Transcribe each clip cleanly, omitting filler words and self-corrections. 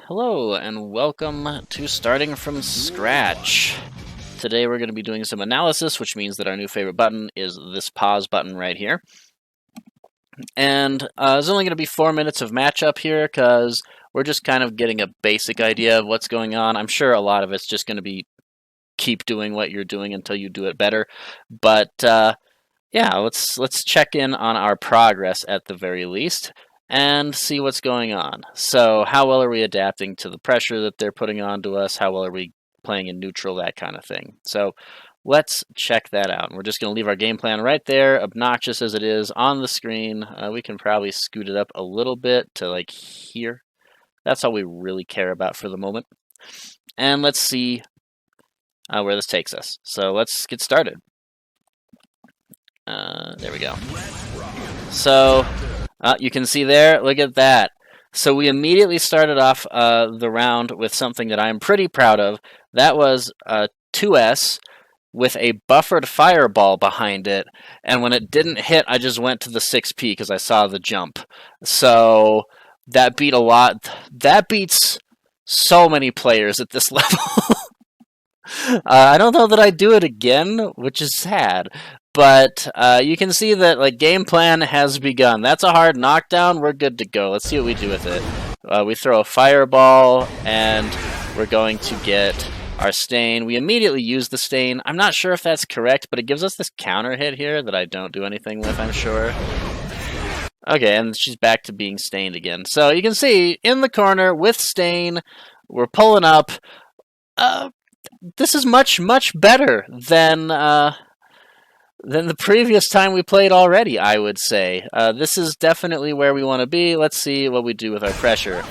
Hello and welcome to Starting from Scratch. Today we're going to be doing some analysis, which means that our new favorite button is this pause button right here. And there's only going to be 4 minutes of matchup here because we're just kind of getting a basic idea of what's going on. I'm sure a lot of it's just going to be keep doing what you're doing until you do it better. But yeah, let's check in on our progress at the very least and see what's going on. So how well are we adapting to the pressure that they're putting onto us? How well are we playing in neutral, that kind of thing. So let's check that out. And we're just going to leave our game plan right there, obnoxious as it is, on the screen. We can probably scoot it up a little bit to like here. That's all we really care about for the moment. And let's see where this takes us. So let's get started. There we go. So you can see there, look at that. So we immediately started off the round with something that I'm pretty proud of. That was 2S with a buffered fireball behind it, and when it didn't hit, I just went to the 6P because I saw the jump. So that beat a lot. That beats so many players at this level. I don't know that I'd do it again, which is sad. But you can see that like game plan has begun. That's a hard knockdown. We're good to go. Let's see what we do with it. We throw a fireball, and we're going to get our stain. We immediately use the stain. I'm not sure if that's correct, but it gives us this counter hit here that I don't do anything with, I'm sure. Okay, and she's back to being stained again. So you can see in the corner with stain, we're pulling up. This is much, much better than the previous time we played already, I would say. This is definitely where we want to be. Let's see what we do with our pressure.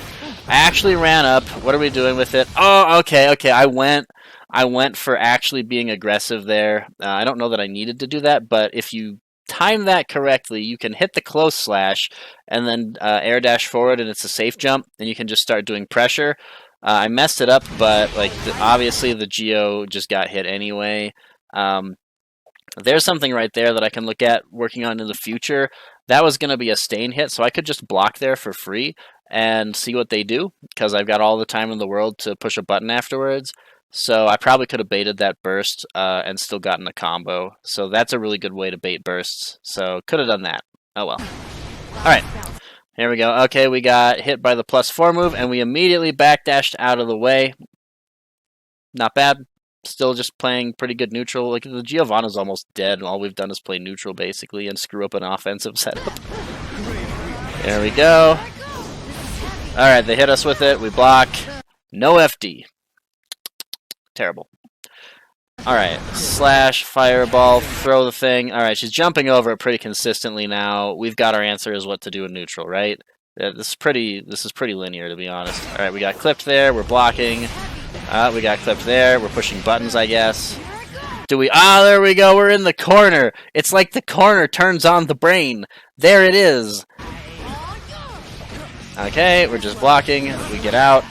I actually ran up. What are we doing with it? Oh, okay. I went for actually being aggressive there. I don't know that I needed to do that, but if you time that correctly, you can hit the close slash and then air dash forward, and it's a safe jump, and you can just start doing pressure. I messed it up, but like obviously the Geo just got hit anyway. There's something right there that I can look at working on in the future. That was going to be a stain hit, so I could just block there for free and see what they do, because I've got all the time in the world to push a button afterwards. So I probably could have baited that burst and still gotten a combo. So that's a really good way to bait bursts. So could have done that. Oh well. Alright. Here we go. Okay, we got hit by the +4 move, and we immediately backdashed out of the way. Not bad. Still just playing pretty good neutral. Like, the Giovanna's almost dead, and all we've done is play neutral, basically, and screw up an offensive setup. There we go. Alright, they hit us with it. We block. No FD. Terrible. Alright, slash, fireball, throw the thing. Alright, she's jumping over it pretty consistently now. We've got our answer is what to do in neutral, right? This is pretty linear, to be honest. Alright, we got clipped there. We're blocking. We got clipped there. We're pushing buttons, I guess. Do we? Ah, there we go. We're in the corner. It's like the corner turns on the brain. There it is. Okay, we're just blocking. We get out.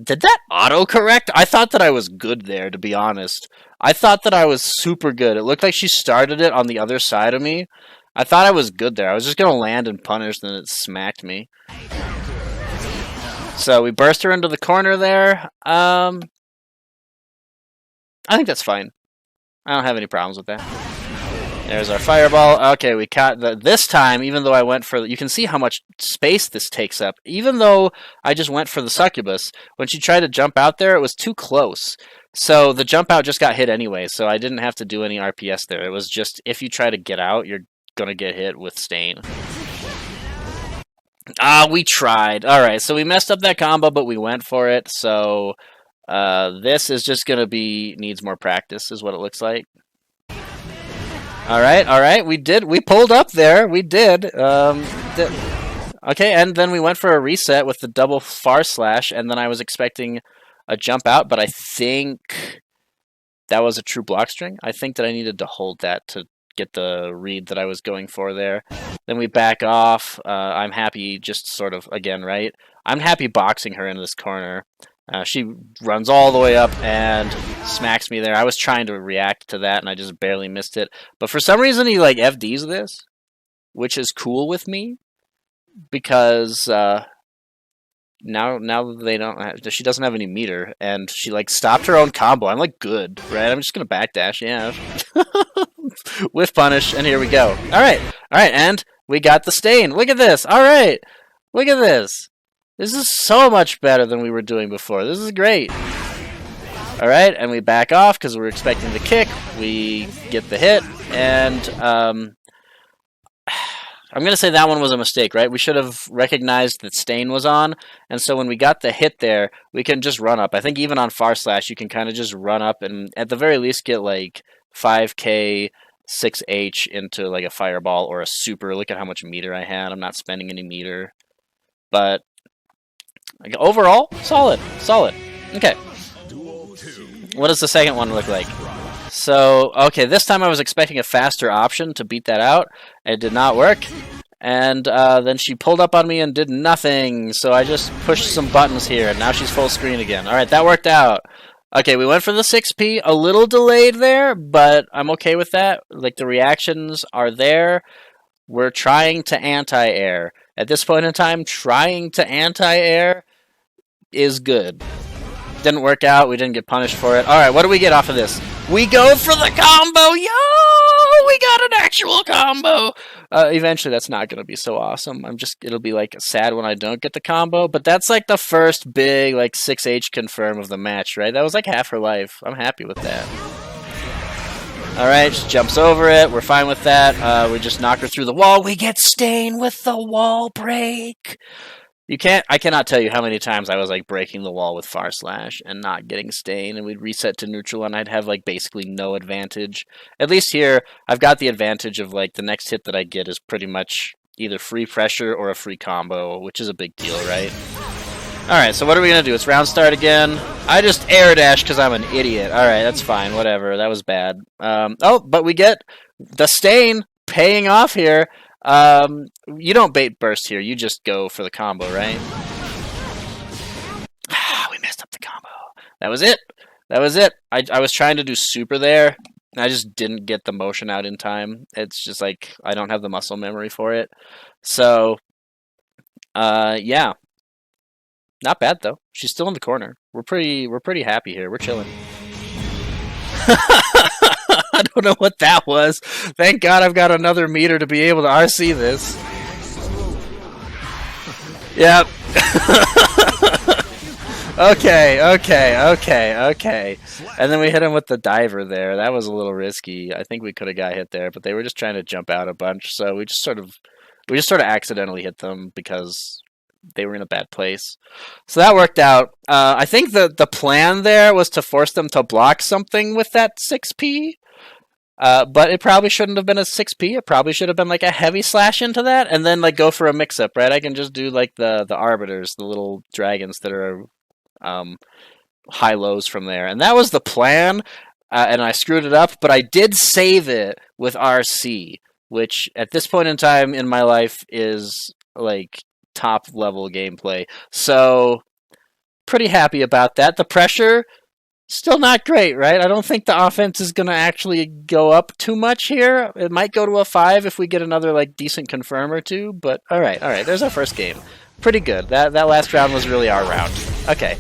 Did that auto-correct? I thought that I was good there, to be honest. I thought that I was super good. It looked like she started it on the other side of me. I thought I was good there. I was just going to land and punish, then it smacked me. So we burst her into the corner there. I think that's fine. I don't have any problems with that. There's our fireball. Okay, we caught this time, even though I went for... You can see how much space this takes up. Even though I just went for the succubus, when she tried to jump out there, it was too close. So the jump out just got hit anyway, so I didn't have to do any RPS there. It was just, if you try to get out, you're going to get hit with stain. We tried. Alright, so we messed up that combo, but we went for it. So this is just going to be... needs more practice, is what it looks like. Alright, we did. We pulled up there. We did. Okay, and then we went for a reset with the double far slash, and then I was expecting a jump out, but I think that was a true block string. I think that I needed to hold that to get the read that I was going for there. Then we back off. I'm happy just sort of, again, right? I'm happy boxing her into this corner. She runs all the way up and smacks me there. I was trying to react to that, and I just barely missed it. But for some reason, he, like, FDs this, which is cool with me, because now they don't have, she doesn't have any meter, and she like stopped her own combo. I'm like, good, right? I'm just gonna backdash, yeah. Whiff punish, and here we go. Alright, and we got the stain. Look at this. Alright. Look at this. This is so much better than we were doing before. This is great. Alright, and we back off because we're expecting the kick. We get the hit, and I'm going to say that one was a mistake, right? We should have recognized that Stain was on, and so when we got the hit there, we can just run up. I think even on Far Slash, you can kind of just run up and at the very least get like 5k, 6h into like a Fireball or a Super. Look at how much meter I had. I'm not spending any meter. But like, overall, solid. Okay. What does the second one look like? So, okay, this time I was expecting a faster option to beat that out. It did not work. And then she pulled up on me and did nothing. So I just pushed some buttons here, and now she's full screen again. Alright, that worked out. Okay, we went for the 6P. A little delayed there, but I'm okay with that. Like, the reactions are there. We're trying to anti-air. At this point in time, trying to anti-air is good. Didn't work out. We didn't get punished for it. Alright, what do we get off of this? We go for the combo! Yo! We got an actual combo! Eventually, that's not going to be so awesome. It'll be, like, sad when I don't get the combo. But that's, like, the first big, like, 6H confirm of the match, right? That was, like, half her life. I'm happy with that. Alright, just jumps over it. We're fine with that. We just knock her through the wall. We get Stain with the wall break! I cannot tell you how many times I was like breaking the wall with Far Slash and not getting Stain, and we'd reset to neutral and I'd have like basically no advantage. At least here, I've got the advantage of like the next hit that I get is pretty much either free pressure or a free combo, which is a big deal, right? Alright, so what are we gonna do? It's round start again. I just air dash because I'm an idiot. Alright, that's fine, whatever. That was bad. Oh, but we get the Stain paying off here. You don't bait burst here. You just go for the combo, right? We messed up the combo. That was it. I was trying to do super there. I just didn't get the motion out in time. It's just like I don't have the muscle memory for it. So, yeah. Not bad though. She's still in the corner. We're pretty happy here. We're chilling. I don't know what that was. Thank God I've got another meter to be able to RC this. Yep. Okay. And then we hit him with the diver there. That was a little risky. I think we could have got hit there, but they were just trying to jump out a bunch, so we just sort of accidentally hit them because they were in a bad place. So that worked out. I think the plan there was to force them to block something with that 6P. But it probably shouldn't have been a 6P. It probably should have been like a heavy slash into that, and then like go for a mix-up, right? I can just do like the arbiters, the little dragons that are high-lows from there. And that was the plan, and I screwed it up, but I did save it with RC, which at this point in time in my life is like top-level gameplay. So, pretty happy about that. The pressure... still not great, right? I don't think the offense is going to actually go up too much here. It might go to a 5 if we get another like decent confirm or two, but all right. There's our first game. Pretty good. That last round was really our round. Okay.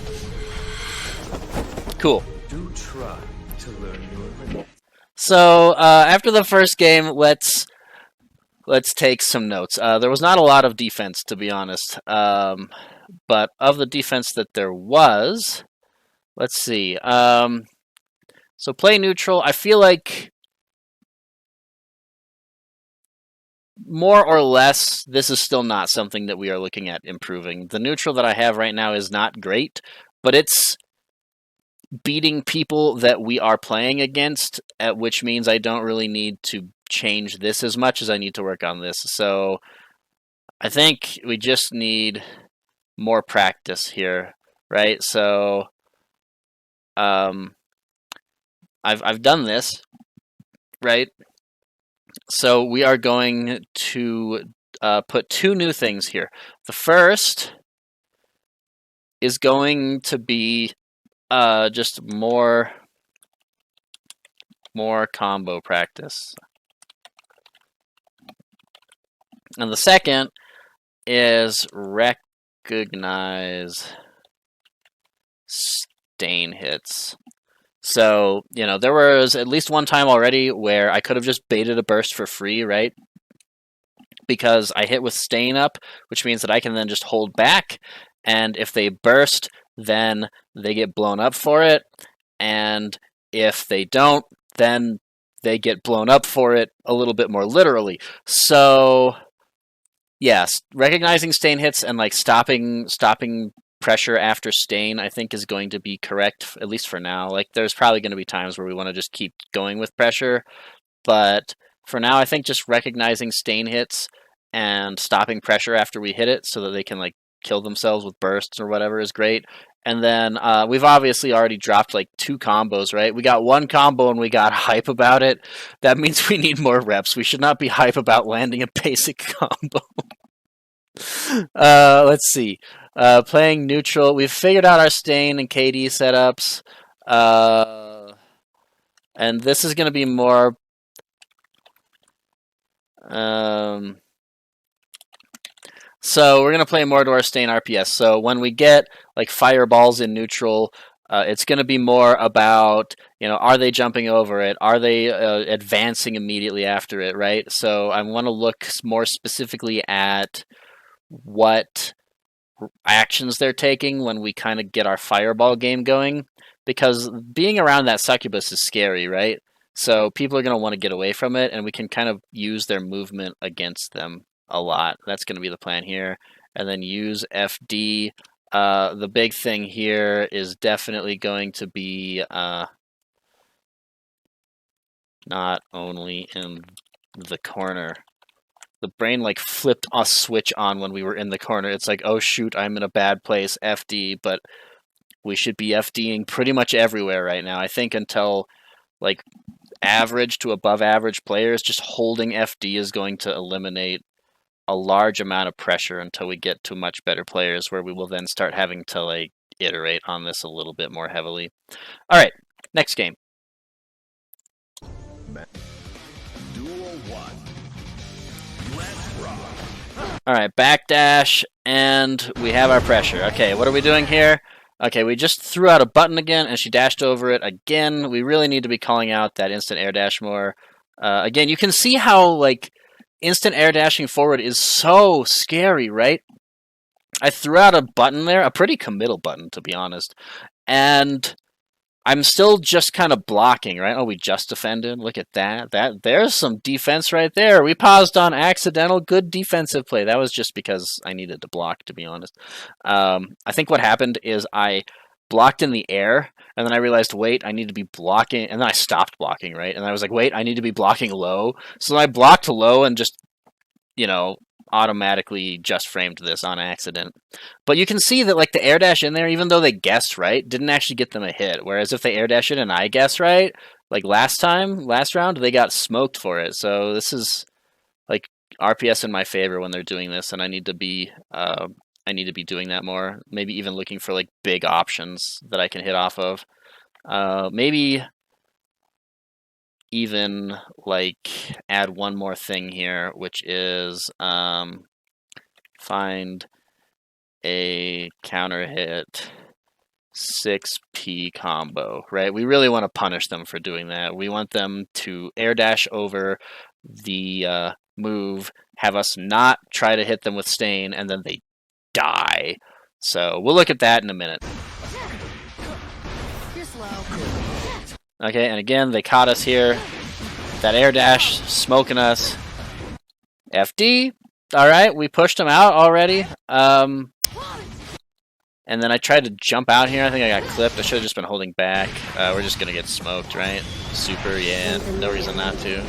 Cool. Do try to learn your... So, after the first game, let's take some notes. There was not a lot of defense, to be honest. But of the defense that there was... let's see. So play neutral. I feel like more or less this is still not something that we are looking at improving. The neutral that I have right now is not great, but it's beating people that we are playing against, which means I don't really need to change this as much as I need to work on this. So I think we just need more practice here, right? So I've done this, right? So we are going to put two new things here. The first is going to be just more combo practice. And the second is recognize stain hits. So, you know, there was at least one time already where I could have just baited a burst for free, right? Because I hit with stain up, which means that I can then just hold back, and if they burst, then they get blown up for it, and if they don't, then they get blown up for it a little bit more literally. So, yes, recognizing stain hits and like stopping pressure after stain, I think, is going to be correct, at least for now. Like, there's probably going to be times where we want to just keep going with pressure, but for now, I think just recognizing stain hits and stopping pressure after we hit it so that they can like kill themselves with bursts or whatever is great. And then we've obviously already dropped like 2 combos, right? We got 1 combo and we got hype about it. That means we need more reps. We should not be hype about landing a basic combo. Let's see. Playing neutral. We've figured out our stain and KD setups. And this is going to be more... So we're going to play more to our stain RPS. So when we get like fireballs in neutral, it's going to be more about, you know, are they jumping over it? Are they advancing immediately after it, right? So I want to look more specifically at what actions they're taking when we kind of get our fireball game going. Because being around that succubus is scary, right? So people are going to want to get away from it, and we can kind of use their movement against them a lot. That's going to be the plan here. And then use FD. The big thing here is definitely going to be not only in the corner. The brain like flipped a switch on when we were in the corner. It's like, oh shoot, I'm in a bad place, FD, but we should be FDing pretty much everywhere right now. I think until like average to above average players, just holding FD is going to eliminate a large amount of pressure until we get to much better players, where we will then start having to like iterate on this a little bit more heavily. All right, next game. Duel 1. Let's rock. All right, backdash, and we have our pressure. Okay, what are we doing here? Okay, we just threw out a button again, and she dashed over it again. We really need to be calling out that instant air dash more. Again, you can see how like instant air dashing forward is so scary, right? I threw out a button there, a pretty committal button, to be honest, and I'm still just kind of blocking, right? Oh, we just defended. Look at that. There's some defense right there. We paused on accidental. Good defensive play. That was just because I needed to block, to be honest. I think what happened is I blocked in the air, and then I realized, wait, I need to be blocking, and then I stopped blocking, right? And I was like, wait, I need to be blocking low. So I blocked low and just, you know, automatically just framed this on accident. But you can see that like the air dash in there, even though they guessed right, didn't actually get them a hit. Whereas if they air dash it and I guess right, like last round, they got smoked for it. So this is like RPS in my favor when they're doing this, and I need to be doing that more. Maybe even looking for like big options that I can hit off of. Maybe even like add one more thing here, which is find a counter hit 6P combo, right? We really want to punish them for doing that. We want them to air dash over the move, have us not try to hit them with stain, and then they die. So we'll look at that in a minute. You're slow. Okay, and again, they caught us here. That air dash, smoking us. FD. All right, we pushed them out already. And then I tried to jump out here. I think I got clipped. I should have just been holding back. We're just going to get smoked, right? Super, yeah. No reason not to.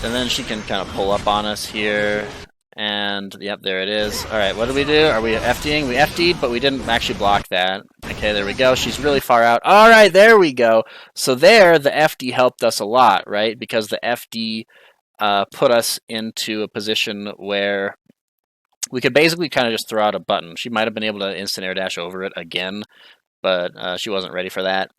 And then she can kind of pull up on us here. And, yep, there it is. All right, what did we do? Are we FDing? We FD'd, but we didn't actually block that. Okay, there we go. She's really far out. All right, there we go. So there, the FD helped us a lot, right? Because the FD put us into a position where we could basically kind of just throw out a button. She might have been able to instant air dash over it again, but she wasn't ready for that.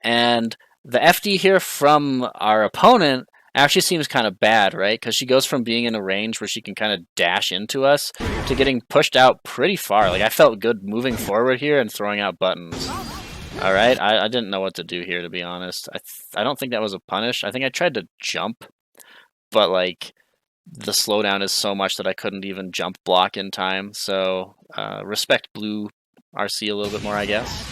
And the FD here from our opponent actually seems kind of bad, right? Because she goes from being in a range where she can kind of dash into us to getting pushed out pretty far. Like, I felt good moving forward here and throwing out buttons. All right, I didn't know what to do here, to be honest. I don't think that was a punish. I think I tried to jump, but, like, the slowdown is so much that I couldn't even jump block in time. So, respect blue RC a little bit more, I guess.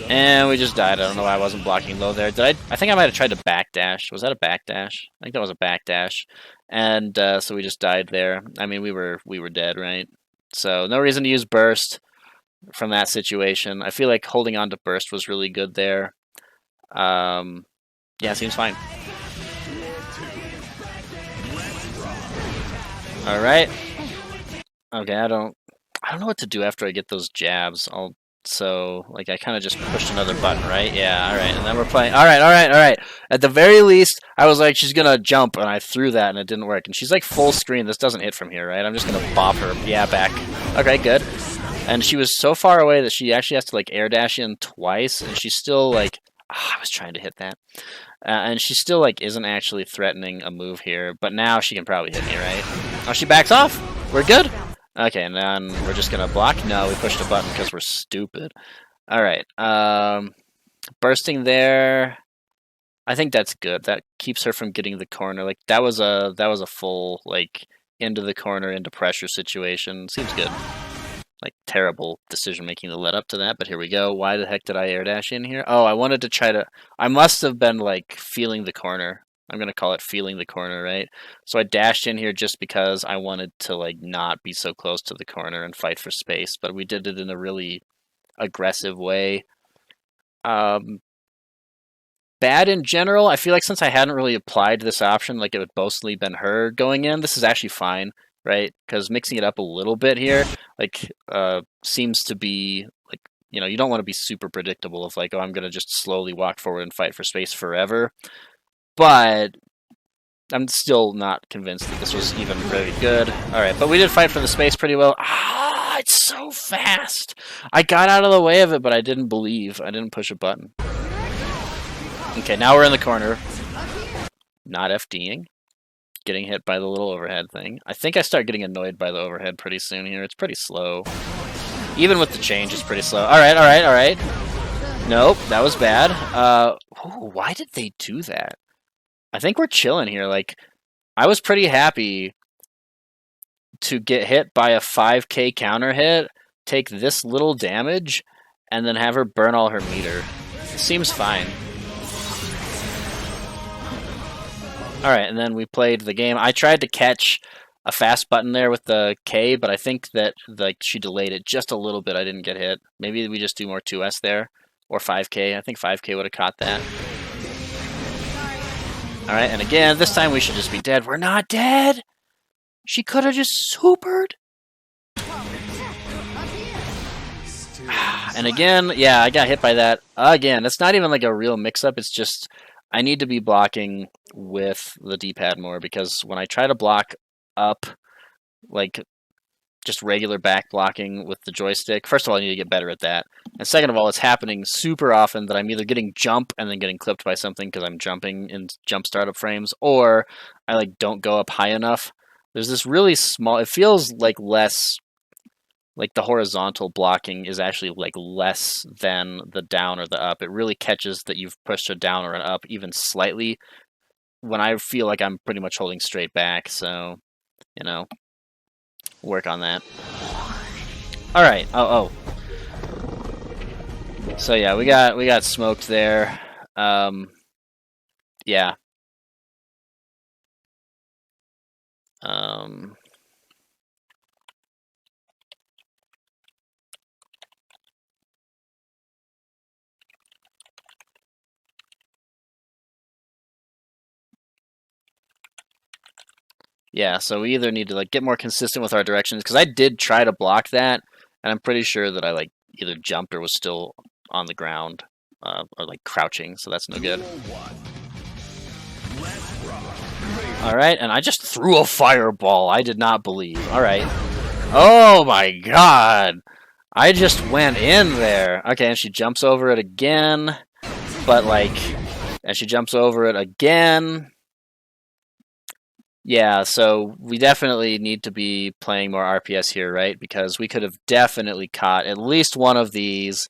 And we just died. I don't know why I wasn't blocking low there. Did I think I might have tried to backdash. Was that a backdash? I think that was a backdash. And so we just died there. I mean, we were dead, right? So no reason to use burst from that situation. I feel like holding on to burst was really good there. Yeah, seems fine. All right. Okay, I don't know what to do after I get those jabs. So, like, I kind of just pushed another button, right? Yeah, all right. And then we're playing. All right. At the very least, I was like, she's going to jump, and I threw that, and it didn't work. And she's like full screen. This doesn't hit from here, right? I'm just going to bop her. Yeah, back. Okay, good. And she was so far away that she actually has to, like, air dash in twice, and she's still, like, I was trying to hit that. And she still, like, isn't actually threatening a move here. But now she can probably hit me, right? Oh, she backs off. We're good. Okay, and then we're just going to block? No, we pushed a button because we're stupid. All right. Bursting there. I think that's good. That keeps her from getting the corner. Like, that was a full, like, into the corner, into pressure situation. Seems good. Like, terrible decision-making to let up to that, but here we go. Why the heck did I air dash in here? Oh, I wanted to try to... I must have been, like, feeling the corner. I'm going to call it feeling the corner, right? So I dashed in here just because I wanted to, like, not be so close to the corner and fight for space, but we did it in a really aggressive way. Bad in general. I feel like since I hadn't really applied this option, like, it would mostly been her going in, this is actually fine, right? Because mixing it up a little bit here, like, seems to be, like, you know, you don't want to be super predictable of, like, oh, I'm going to just slowly walk forward and fight for space forever. But I'm still not convinced that this was even really good. Alright, but we did fight for the space pretty well. Ah, it's so fast! I got out of the way of it, but I didn't believe. I didn't push a button. Okay, now we're in the corner. Not FDing. Getting hit by the little overhead thing. I think I start getting annoyed by the overhead pretty soon here. It's pretty slow. Even with the change, it's pretty slow. Alright. Nope, that was bad. Why did they do that? I think we're chilling here. Like, I was pretty happy to get hit by a 5k counter hit, take this little damage, and then have her burn all her meter. Seems fine. Alright, and then we played the game. I tried to catch a fast button there with the K, but I think that, like, she delayed it just a little bit. I didn't get hit. Maybe we just do more 2S there, or 5k. I think 5k would have caught that. Alright, and again, this time we should just be dead. We're not dead! She could have just supered! And again, yeah, I got hit by that again. It's not even like a real mix-up, it's just I need to be blocking with the D-pad more, because when I try to block up, like, just regular back blocking with the joystick, first of all, I need to get better at that. And second of all, it's happening super often that I'm either getting jump and then getting clipped by something because I'm jumping in jump startup frames, or I, like, don't go up high enough. There's this really small, it feels like less, like the horizontal blocking is actually, like, less than the down or the up. It really catches that you've pushed a down or an up even slightly when I feel like I'm pretty much holding straight back, so, you know, work on that. Alright, oh. So yeah, we got smoked there. Yeah. Yeah, so we either need to, like, get more consistent with our directions, because I did try to block that, and I'm pretty sure that I, like, either jumped or was still on the ground, or, like, crouching, so that's no good. Alright, and I just threw a fireball. I did not believe. Alright. Oh my god! I just went in there. Okay, and she jumps over it again, but, like, And she jumps over it again. Yeah, so we definitely need to be playing more RPS here, right? Because we could have definitely caught at least one of these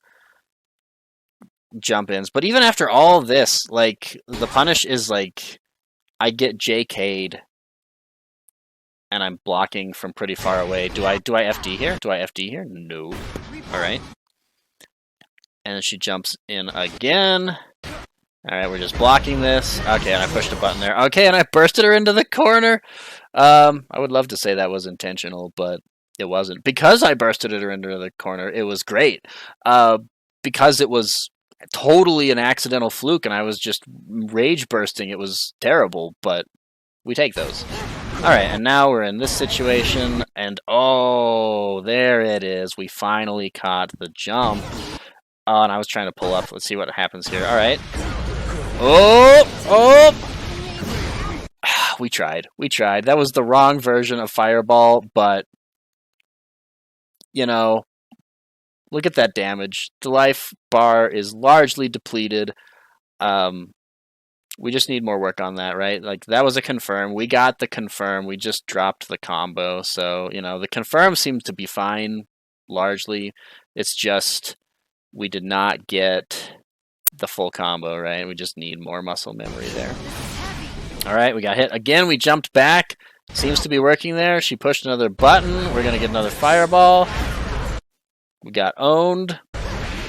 jump-ins. But even after all of this, like, the punish is like, I get JK'd and I'm blocking from pretty far away. Do I FD here? Do I FD here? No. Alright. And she jumps in again. Alright, we're just blocking this. Okay, and I pushed a button there. Okay, and I bursted her into the corner. I would love to say that was intentional, but it wasn't. Because I bursted her into the corner, it was great. Because it was totally an accidental fluke and I was just rage bursting, it was terrible, but we take those. Alright, and now we're in this situation, and oh, there it is. We finally caught the jump. Oh, and I was trying to pull up. Let's see what happens here. Alright. Oh! We tried. We tried. That was the wrong version of Fireball, but, you know, look at that damage. The life bar is largely depleted. We just need more work on that, right? Like, that was a confirm. We got the confirm. We just dropped the combo. So, you know, the confirm seems to be fine, largely. It's just we did not get the full combo, right? We just need more muscle memory there. All right, we got hit. Again, we jumped back. Seems to be working there. She pushed another button. We're going to get another fireball. We got owned.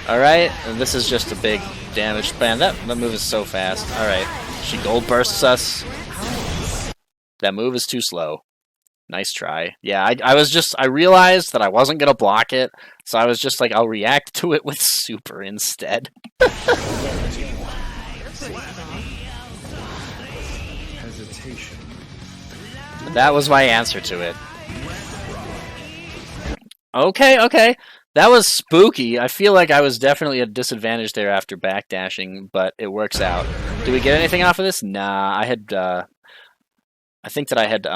All right, and this is just a big damage. Man, that move is so fast. All right, she gold bursts us. That move is too slow. Nice try. Yeah, I realized that I wasn't going to block it, so I was just like, I'll react to it with super instead. That was my answer to it. Okay. That was spooky. I feel like I was definitely at a disadvantage there after backdashing, but it works out. Do we get anything off of this? Nah, I think that I had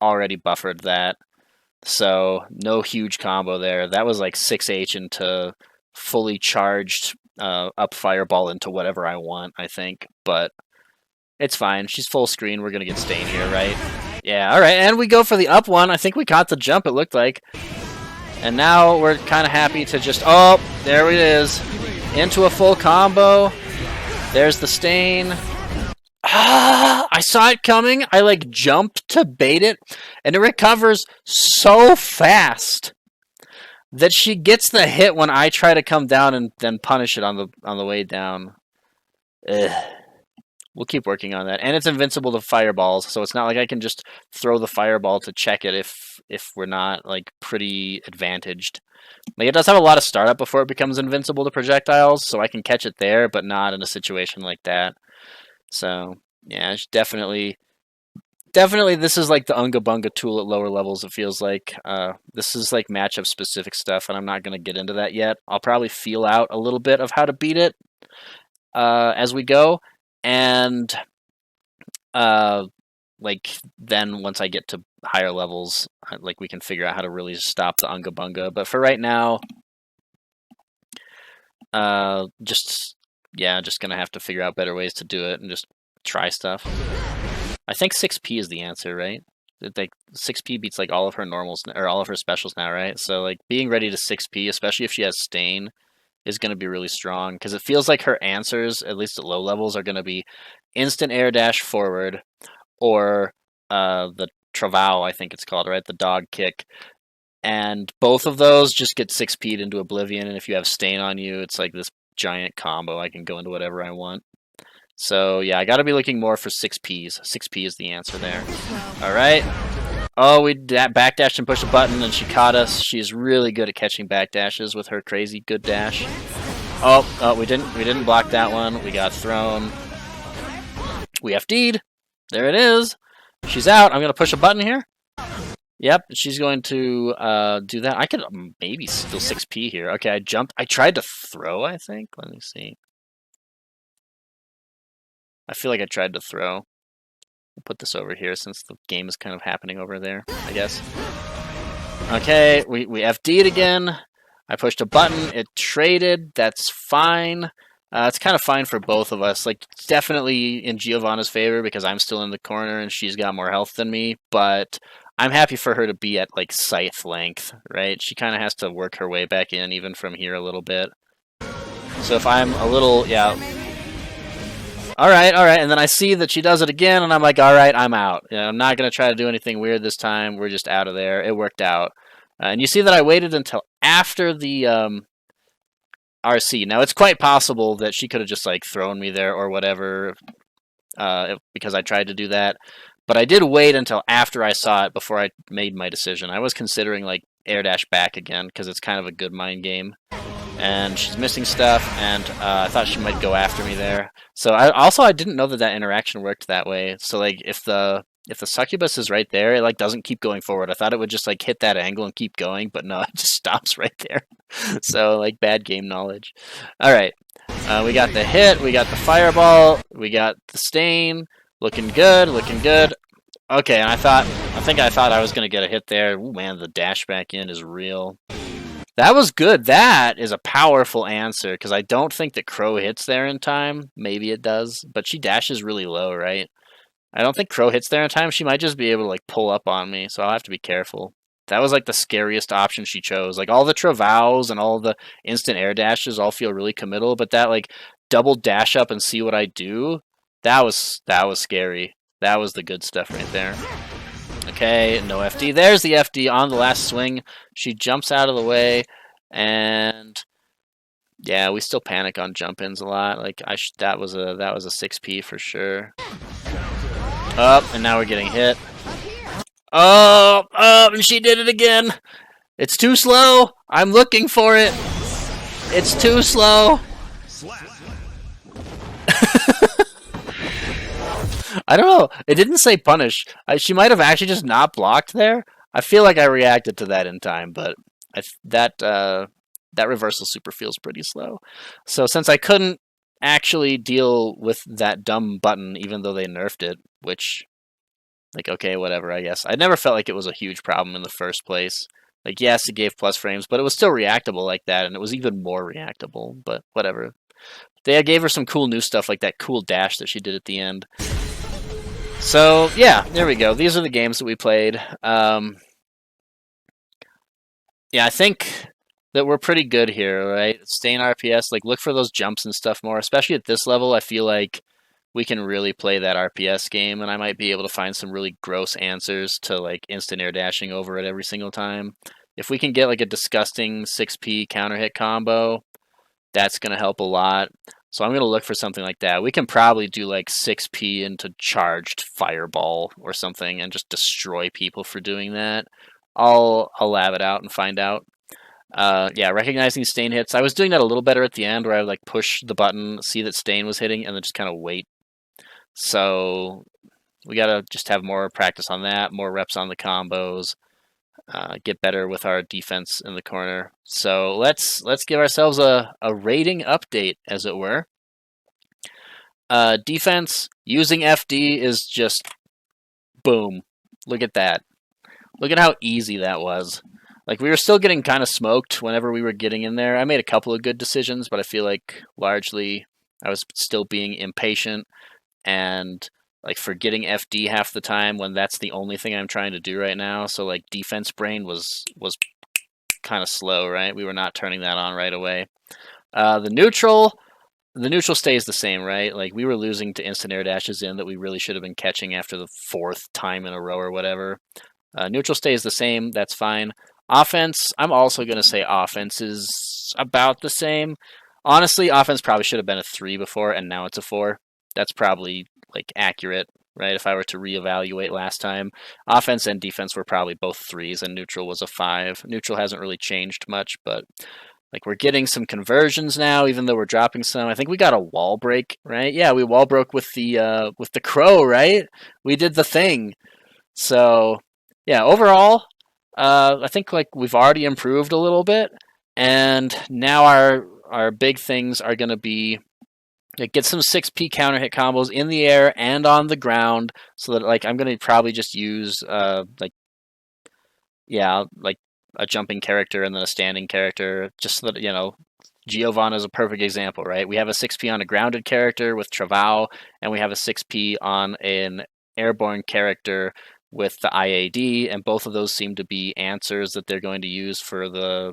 already buffered that, so no huge combo there. That was like 6H into fully charged up fireball into whatever I want, I think, but it's fine. She's full screen. We're gonna get stain here, right? Yeah, alright, and we go for the up one. I think we caught the jump, it looked like. And now we're kind of happy to just... Oh, there it is. Into a full combo. There's the stain. Ah, I saw it coming. I, like, jumped to bait it. And it recovers so fast that she gets the hit when I try to come down and then punish it on the way down. Ugh. We'll keep working on that. And it's invincible to fireballs, so it's not like I can just throw the fireball to check it if we're not, like, pretty advantaged. Like, it does have a lot of startup before it becomes invincible to projectiles, so I can catch it there, but not in a situation like that. So, yeah, it's definitely this is like the Unga Bunga tool at lower levels, it feels like. This is, like, matchup-specific stuff, and I'm not going to get into that yet. I'll probably feel out a little bit of how to beat it as we go. And, like, then once I get to higher levels, like, we can figure out how to really stop the Unga Bunga. But for right now, just gonna have to figure out better ways to do it and just try stuff. I think 6P is the answer, right? Like, 6P beats, like, all of her normals, or all of her specials now, right? So, like, being ready to 6P, especially if she has Stain, is going to be really strong, because it feels like her answers, at least at low levels, are going to be instant air dash forward, or the Travau, I think it's called, right? The dog kick. And both of those just get 6P'd into oblivion, and if you have Stain on you, it's like this giant combo. I can go into whatever I want. So, yeah, I got to be looking more for 6Ps. 6P is the answer there. Alright. Oh, we backdashed and pushed a button, and she caught us. She's really good at catching backdashes with her crazy good dash. Oh, we didn't block that one. We got thrown. We FD'd. There it is. She's out. I'm going to push a button here. Yep, she's going to do that. I could maybe steal 6P here. Okay, I jumped. I tried to throw, I think. Let me see. I feel like I tried to throw. We'll put this over here since the game is kind of happening over there, I guess. Okay, we FD'd again. I pushed a button. It traded. That's fine. It's kind of fine for both of us. Like, it's definitely in Giovanna's favor because I'm still in the corner and she's got more health than me, but I'm happy for her to be at, like, scythe length, right? She kind of has to work her way back in even from here a little bit. So if I'm a little, yeah. Alright, and then I see that she does it again, and I'm like, alright, I'm out. You know, I'm not going to try to do anything weird this time. We're just out of there. It worked out. And you see that I waited until after the RC. Now, it's quite possible that she could have just, like, thrown me there or whatever, because I tried to do that. But I did wait until after I saw it before I made my decision. I was considering, like, air dash back again, because it's kind of a good mind game. And she's missing stuff, and I thought she might go after me there. So I didn't know that that interaction worked that way. So, like, if the succubus is right there, it, like, doesn't keep going forward. I thought it would just, like, hit that angle and keep going, but no, it just stops right there. So, like, bad game knowledge. Alright, we got the hit, we got the fireball, we got the stain. Looking good, looking good. Okay, and I think I thought I was going to get a hit there. Ooh, man, the dash back in is real. That was good. That is a powerful answer, because I don't think that Crow hits there in time. Maybe it does, but she dashes really low, right? I don't think Crow hits there in time. She might just be able to, like, pull up on me, so I'll have to be careful. That was, like, the scariest option she chose. Like, all the travails and all the instant air dashes all feel really committal, but that, like, double dash up and see what I do, that was scary. That was the good stuff right there. Okay, no FD. There's the FD on the last swing. She jumps out of the way, and yeah, we still panic on jump-ins a lot. Like, that was a 6P for sure. Up, and now we're getting hit. Oh, and she did it again. It's too slow. I'm looking for it. It's too slow. I don't know. It didn't say punish. She might have actually just not blocked there. I feel like I reacted to that in time, but that reversal super feels pretty slow. So since I couldn't actually deal with that dumb button, even though they nerfed it, which, like, okay, whatever, I guess. I never felt like it was a huge problem in the first place. Like, yes, it gave plus frames, but it was still reactable like that, and it was even more reactable, but whatever. They gave her some cool new stuff, like that cool dash that she did at the end. So, yeah, there we go. These are the games that we played. Yeah, I think that we're pretty good here, right? Stay in RPS, like, look for those jumps and stuff more. Especially at this level, I feel like we can really play that RPS game, and I might be able to find some really gross answers to, like, instant air dashing over it every single time. If we can get, like, a disgusting 6P counter hit combo, that's going to help a lot. So I'm going to look for something like that. We can probably do, like, 6P into charged fireball or something and just destroy people for doing that. I'll lab it out and find out. Yeah, recognizing stain hits. I was doing that a little better at the end, where I would, like, push the button, see that stain was hitting, and then just kind of wait. So we got to just have more practice on that, more reps on the combos, get better with our defense in the corner. So let's give ourselves a rating update, as it were. Defense using FD is just boom. Look at that. Look at how easy that was. Like, we were still getting kind of smoked whenever we were getting in there. I made a couple of good decisions, but I feel like largely I was still being impatient and, like, forgetting FD half the time when that's the only thing I'm trying to do right now. So, like, defense brain was kind of slow, right? We were not turning that on right away. The neutral stays the same, right? Like, we were losing to instant air dashes in that we really should have been catching after the 4th time in a row or whatever. Neutral stays the same. That's fine. Offense, I'm also going to say offense is about the same. Honestly, offense probably should have been a 3 before, and now it's a 4. That's probably, like, accurate, right? If I were to reevaluate last time. Offense and defense were probably both 3s, and neutral was a 5. Neutral hasn't really changed much, but, like, we're getting some conversions now, even though we're dropping some. I think we got a wall break, right? Yeah, we wall broke with the crow, right? We did the thing. So, yeah, overall, I think, like, we've already improved a little bit, and now our big things are going to be, like, get some 6P counter hit combos in the air and on the ground, so that, like, I'm going to probably just use like a jumping character and then a standing character, just so that, you know, Giovanna is a perfect example, right? We have a 6P on a grounded character with Travau, and we have a 6P on an airborne character with the IAD, and both of those seem to be answers that they're going to use for the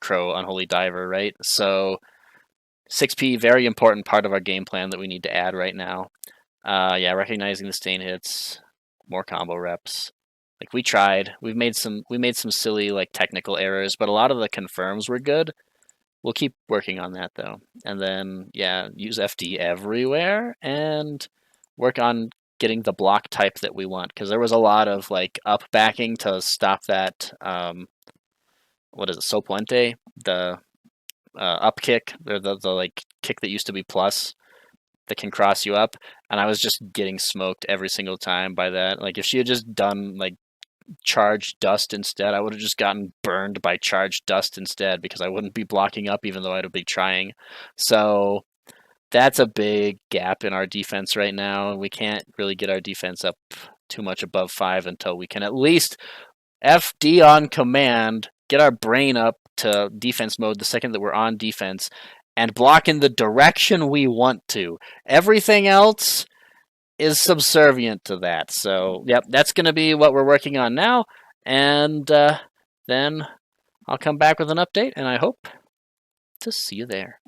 Crow Unholy Diver, right? So 6P, very important part of our game plan that we need to add right now. Yeah, recognizing the stain hits, more combo reps. Like we tried, we made some silly like technical errors, but a lot of the confirms were good. We'll keep working on that though, and then yeah, use FD everywhere and work on getting the block type that we want, because there was a lot of like up backing to stop that. What is it, Sopuente? The up kick, or the like kick that used to be plus that can cross you up, and I was just getting smoked every single time by that. Like if she had just done like charged dust instead, I would have just gotten burned by charged dust instead, because I wouldn't be blocking up even though I'd be trying. So that's a big gap in our defense right now. We can't really get our defense up too much above 5 until we can at least FD on command, get our brain up to defense mode the second that we're on defense, and block in the direction we want to. Everything else is subservient to that. So, yep, that's going to be what we're working on now. And then I'll come back with an update, and I hope to see you there.